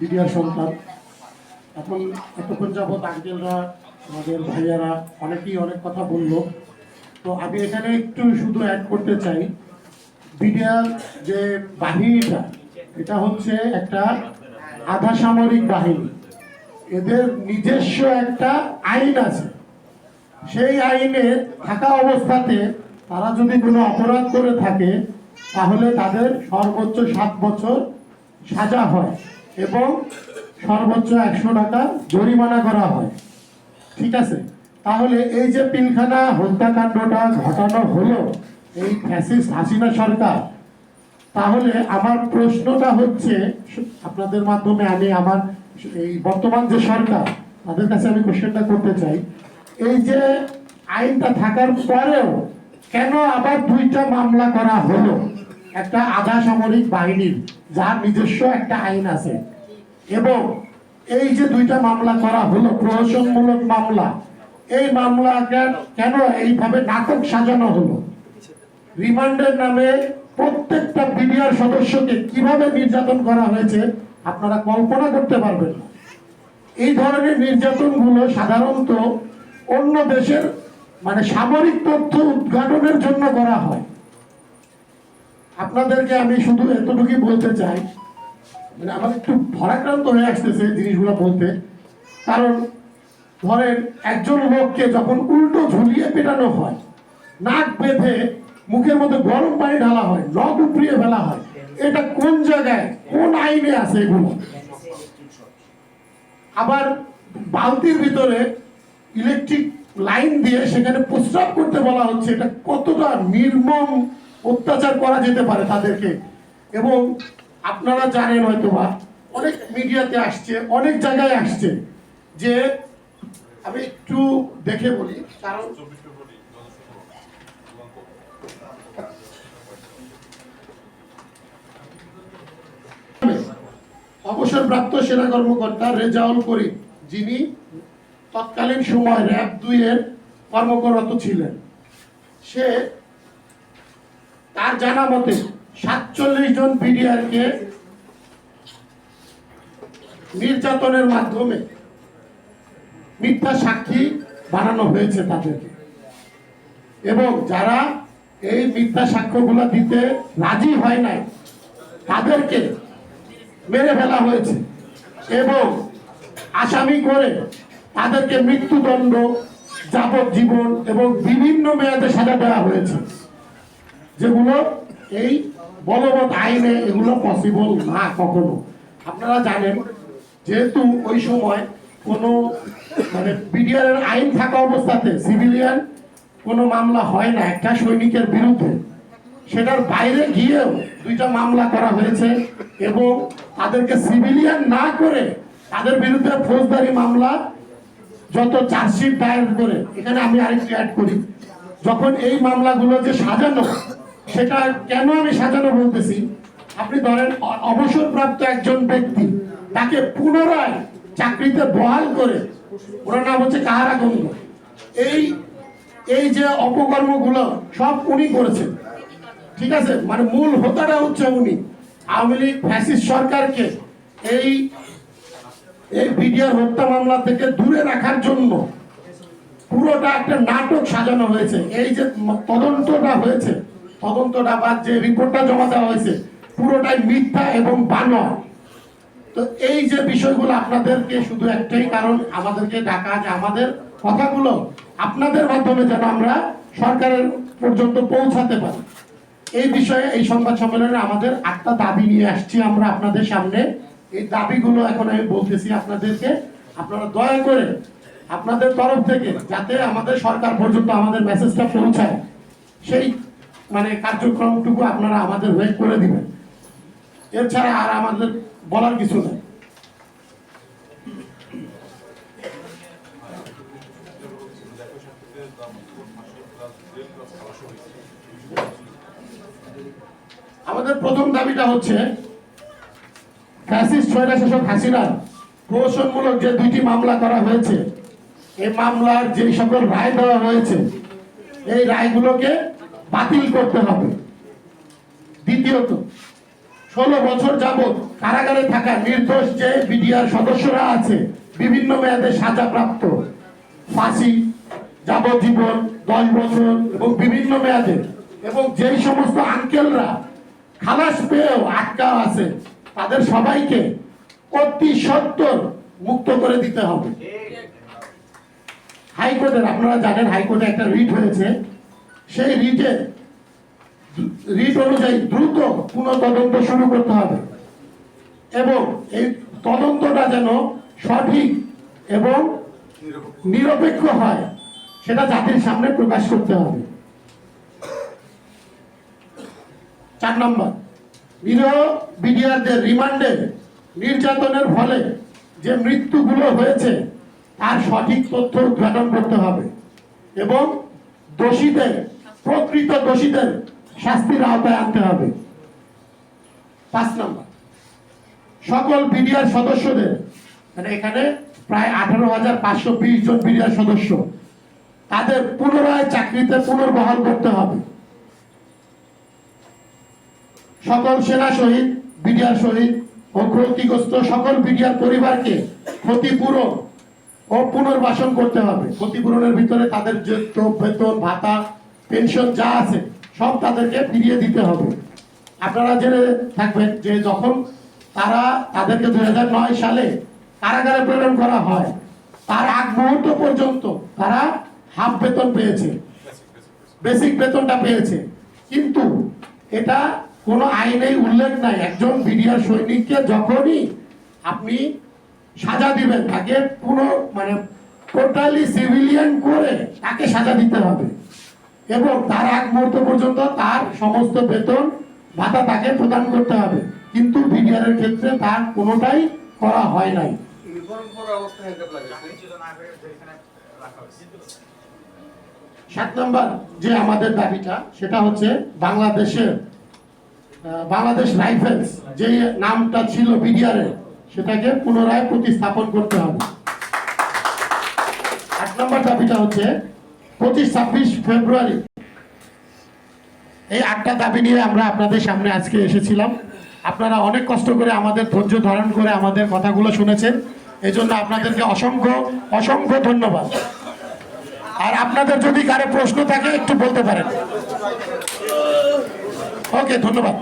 BDR সন্তান। এখন এতক্ষণ যাবৎ আঙ্কেলরা আমাদের ভাইয়ারা অনেকেই অনেক কথা বললো। তো আমি এখানে একটু শুধু অ্যাড করতে চাই, বিডিআর যে বাহিনীটা এটা হচ্ছে একটা আধা সামরিক বাহিনী। এদের নিজস্ব একটা আইন আছে। সেই আইনে থাকা অবস্থাতে তারা যদি কোনো অপরাধ করে থাকে তাহলে তাদের সর্বোচ্চ 7 বছর সাজা হয় এবং সর্বোচ্চ 100 টাকা জরিমানা করা হয়। ঠিক আছে, তাহলে এই যে পিলখানা হত্যাকাণ্ডটা ঘটানো হলো এই ফ্যাসিস্ট হাসিনা সরকার, তাহলে আমার প্রশ্নটা হচ্ছে আপনাদের মাধ্যমে আমি আমার এই বর্তমান যে সরকার তাদের কাছে আমি কোশ্চেনটা করতে চাই, এই যে আইনটা থাকার পরেও কেন আবার 2টা মামলা করা হলো একটা আধা সামরিক বাহিনীর যার নিজস্ব একটা আইন আছে, এবং এই যে 2টা মামলা করা হলো প্রহসনমূলক মামলা, এই মামলা কেন এইভাবে নাটক সাজানো হলো? রিমান্ডের নামে প্রত্যেকটা বিডিআর সদস্যকে কিভাবে নির্যাতন করা হয়েছে আপনারা কল্পনা করতে পারবেন না। এই ধরনের নির্যাতনগুলো সাধারণত অন্য দেশের মানে সামরিক তথ্য উদ্ঘাটনের জন্য করা হয়। আপনাদেরকে আমি শুধু এতটুকুই বলতে চাই, মানে আমার একটু ভরাক্রান্ত হয়ে আসতেছে জিনিসগুলো বলতে, কারণ ধরেন একজন লোককে যখন উল্টো ঝুলিয়ে পেটানো হয়, নাক বেঁধে মুখের মধ্যে গরম পানি ঢালা হয়, নখ উপড়িয়ে ফেলা হয়, এটা কোন জায়গায় কোন আইনে আছে এগুলো? আবার বালতির ভিতরে ইলেকট্রিক লাইন দিয়ে সেখানে প্রস্রাব করতে বলা হচ্ছে, এটা কতটা নির্মম অত্যাচার করা যেতে পারে তাদেরকে। এবং আপনারা জানেন হয়তোবা অনেক মিডিয়াতে আসছে, অনেক জায়গায় আসছে, যে আমি একটু দেখে বলি, কারণ অবসরপ্রাপ্ত সেনা কর্মকর্তা রেজাউল করিম, যিনি তৎকালীন সময় র‍্যাব 2 এর কর্মরত ছিলেন, সে তার জানা মতে 47 জন বিডিআরকে নির্যাতনের মাধ্যমে মিথ্যা সাক্ষী বানানো হয়েছে তাদেরকে, এবং যারা এই মিথ্যা সাক্ষ্যগুলো দিতে রাজি হয় নাই তাদেরকে মেরে ফেলা হয়েছে এবং আসামি করে তাদেরকে মৃত্যুদণ্ড, যাবজ্জীবন এবং বিভিন্ন মেয়াদে সাজা দেওয়া হয়েছে, যেগুলো এই বলবৎ আইনে এগুলো পসিবল না কখনো। আপনারা জানেন যেহেতু ওই সময় কোনো মানে বিডিআর এর আইন থাকা অবস্থাতে সিভিলিয়ান কোনো মামলা হয় না একটা সৈনিকের বিরুদ্ধে, সেটার বাইরে গিয়েও 2টা মামলা করা হয়েছে এবং তাদেরকে সিভিলিয়ান না করে তাদের বিরুদ্ধে ফৌজদারি মামলা যত চার্জশিট দায়ের করে, এখানে আমি আরেকটু অ্যাড করি, যখন এই মামলাগুলো যে সাজানো, সেটা কেন আমি সাজানো বলতেছি, আপনি ধরেন অবসরপ্রাপ্ত একজন ব্যক্তি, তাকে পুনরায় চাকরিতে বহাল করে, ওনার নাম হচ্ছে কাহারাগঞ্জ, এই যে অপকর্মগুলো সব উনি করেছেন। ঠিক আছে, মানে মূল হোতাটা হচ্ছে উনি। আওয়ামী লীগ ফ্যাসিস্ট সরকারকে এই বিডিআর হত্যা মামলা থেকে দূরে রাখার জন্য পুরোটা একটা নাটক সাজানো হয়েছে। এই যে তদন্তটা হয়েছে, তদন্তটা বা যে রিপোর্টটা জমা দেওয়া হয়েছে, পুরোটাই মিথ্যা এবং বানোয়াট। তো এই যে বিষয়গুলো আপনাদেরকে শুধু একটাই কারণ আমাদেরকে ডাকা, যে আমাদের কথাগুলো আপনাদের মাধ্যমে যেন আমরা সরকারের পর্যন্ত পৌঁছাতে পারি। এই বিষয়ে এই সংবাদ সম্মেলনে আমাদের 8টা দাবি নিয়ে আসছি আমরা আপনাদের সামনে। এই দাবিগুলো এখন আমি বলতেছি আপনাদেরকে, আপনারা দয়া করে আপনাদের তরফ থেকে যাতে আমাদের সরকার পর্যন্ত আমাদের মেসেজটা পৌঁছায়, সেই মানে কার্যক্রমটুকু আপনারা আমাদের ওয়েট করে দিবেন। এছাড়া আর আমাদের বলার কিছু নেই। আমাদের প্রথম দাবিটা হচ্ছে ফ্যাসিস্ট স্বৈরশাসক হাসিনার প্রহসনমূলক যে 2টি মামলা করা হয়েছে, এই মামলার যে সকল রায় দেওয়া হয়েছে, এই রায়গুলোকে বাতিল করতে হবে। দ্বিতীয়ত, 16 বছর যাবৎ কারাগারে থাকা নির্দোষ যে বিডিআর সদস্যরা আছে, বিভিন্ন মেয়াদে সাজাপ্রাপ্ত, ফাঁসি, যাবজ্জীবন, 10 বছর এবং বিভিন্ন মেয়াদে, এবং যেই সমস্ত আঙ্কেলরা খালাস পেয়েও আটকা আছে, তাদের সবাইকে অতি সত্বর মুক্ত করে দিতে হবে। হাইকোর্টের, আপনারা জানেন হাইকোর্টে একটা রিট হয়েছে, সেই রিট অনুযায়ী দ্রুত পুনঃতদন্ত শুরু করতে হবে এবং এই তদন্তটা যেন সঠিক এবং নিরপেক্ষ হয়, সেটা জাতির সামনে প্রকাশ করতে হবে। 4 নম্বর, নিরীহ বিডিআরদের রিমান্ডে নির্যাতনের ফলে যে মৃত্যুগুলো হয়েছে তার সঠিক তথ্য উদ্ঘাটন করতে হবে এবং প্রকৃত দোষীদের শাস্তির আওতায় আনতে হবে। 5 নম্বর, সকল বিডিআর সদস্যদের, মানে এখানে প্রায় 18,520 জন বিডিআর সদস্য, তাদের পুনরায় চাকরিতে পুনর্বহাল করতে হবে। সকল সেনা শহীদ, বিডিআর শহীদ ও ক্ষতিগ্রস্ত সকল বিডিআর পরিবারকে ক্ষতিপূরণ ও পুনর্বাসন করতে হবে। ক্ষতিপূরণের ভিতরে তাদের যে বেতন, ভাতা, পেনশন যা আছে সব তাদেরকে ফিরিয়ে দিতে হবে। আপনারা জেনে থাকবেন যে যখন তাদেরকে 2009 সালে কারাগারে প্রেরণ করা হয়, তার আগ মুহূর্ত পর্যন্ত তারা হাফ বেতন পেয়েছে, বেসিক বেতনটা পেয়েছে, কিন্তু এটা কোনো আইনেই উল্লেখ নাই। একজন বিডিআর সৈনিককে যখনই আপনি সাজা দিবেন, তাকে টোটালি সিভিলিয়ান করে তাকে সাজা দিতে হবে এবং তার আগ মুহূর্ত পর্যন্ত তার সমস্ত বেতন ভাতা তাকে প্রদান করতে হবে, কিন্তু বিডিআরের ক্ষেত্রে তার কোনোটাই করা হয় নাই। 7 নম্বর যে আমাদের দাবিটা, সেটা হচ্ছে বাংলাদেশ রাইফেলস যে নামটা ছিল বিডিআরের, সেটাকে পুনরায় প্রতিস্থাপন করতে হবে। 8 নম্বর দাবিটা হচ্ছে 25-26 ফেব্রুয়ারি, এই 8টা দাবি নিয়ে আমরা আপনাদের সামনে আজকে এসেছিলাম। আপনারা অনেক কষ্ট করে আমাদের ধৈর্য ধারণ করে আমাদের কথাগুলো শুনেছেন, এই জন্য আপনাদেরকে অসংখ্য অসংখ্য ধন্যবাদ। আর আপনাদের যদি কারো প্রশ্ন থাকে একটু বলতে পারেন। ওকে, ধন্যবাদ।